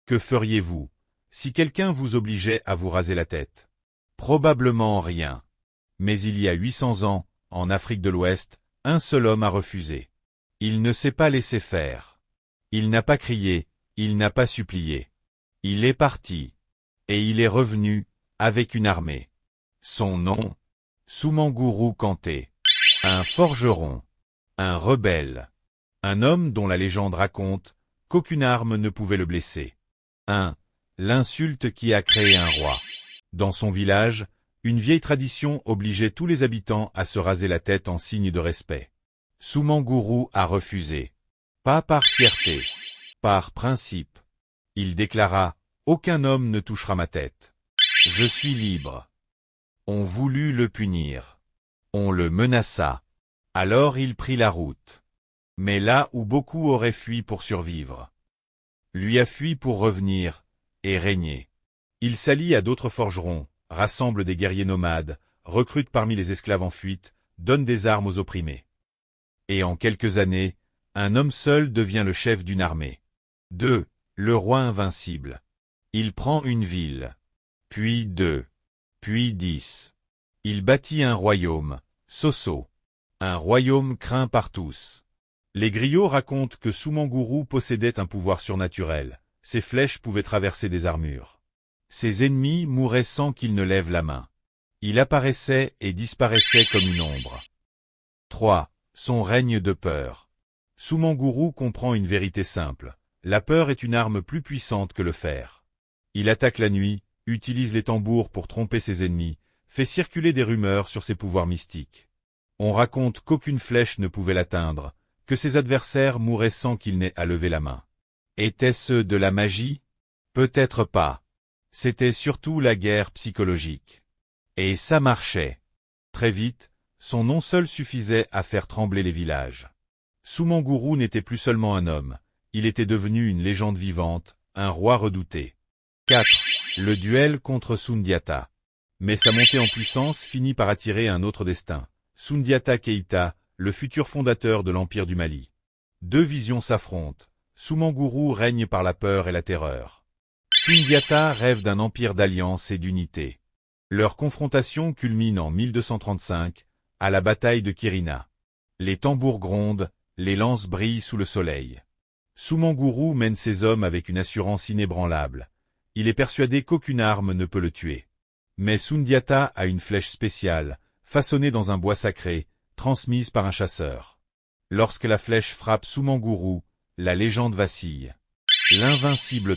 Que feriez-vous si quelqu'un vous obligeait à vous raser la tête? Probablement rien. Mais il y a 800 ans, en Afrique de l'Ouest, un seul homme a refusé. Il ne s'est pas laissé faire. Il n'a pas crié, il n'a pas supplié. Il est parti. Et il est revenu, avec une armée. Son nom? Soumanguru Kanté. Un forgeron. Un rebelle. Un homme dont la légende raconte qu'aucune arme ne pouvait le blesser. L'insulte qui a créé un roi. Dans son village, une vieille tradition obligeait tous les habitants à se raser la tête en signe de respect. Soumanguru a refusé. Pas par fierté. Par principe. Il déclara « Aucun homme ne touchera ma tête. Je suis libre. » On voulut le punir. On le menaça. Alors il prit la route. Mais là où beaucoup auraient fui pour survivre, lui a fui pour revenir et régner. Il s'allie à d'autres forgerons, rassemble des guerriers nomades, recrute parmi les esclaves en fuite, donne des armes aux opprimés. Et en quelques années, un homme seul devient le chef d'une armée. 2. Le roi invincible. Il prend une ville. Puis 2. Puis 10. Il bâtit un royaume, Soso. Un royaume craint par tous. Les griots racontent que Soumanguru possédait un pouvoir surnaturel. Ses flèches pouvaient traverser des armures. Ses ennemis mouraient sans qu'il ne lève la main. Il apparaissait et disparaissait comme une ombre. 3. Son règne de peur. Soumanguru comprend une vérité simple. La peur est une arme plus puissante que le fer. Il attaque la nuit, utilise les tambours pour tromper ses ennemis, fait circuler des rumeurs sur ses pouvoirs mystiques. On raconte qu'aucune flèche ne pouvait l'atteindre, que ses adversaires mouraient sans qu'il n'ait à lever la main. Était-ce de la magie? Peut-être pas. C'était surtout la guerre psychologique. Et ça marchait. Très vite, son nom seul suffisait à faire trembler les villages. Soumanguru n'était plus seulement un homme, il était devenu une légende vivante, un roi redouté. 4. Le duel contre Soundiata. Mais sa montée en puissance finit par attirer un autre destin. Soundiata Keïta, le futur fondateur de l'Empire du Mali. Deux visions s'affrontent. Soumanguru règne par la peur et la terreur. Soundiata rêve d'un empire d'alliance et d'unité. Leur confrontation culmine en 1235, à la bataille de Kirina. Les tambours grondent, les lances brillent sous le soleil. Soumanguru mène ses hommes avec une assurance inébranlable. Il est persuadé qu'aucune arme ne peut le tuer. Mais Soundiata a une flèche spéciale, façonnée dans un bois sacré, transmise par un chasseur. Lorsque la flèche frappe Soumanguru, la légende vacille. L'invincible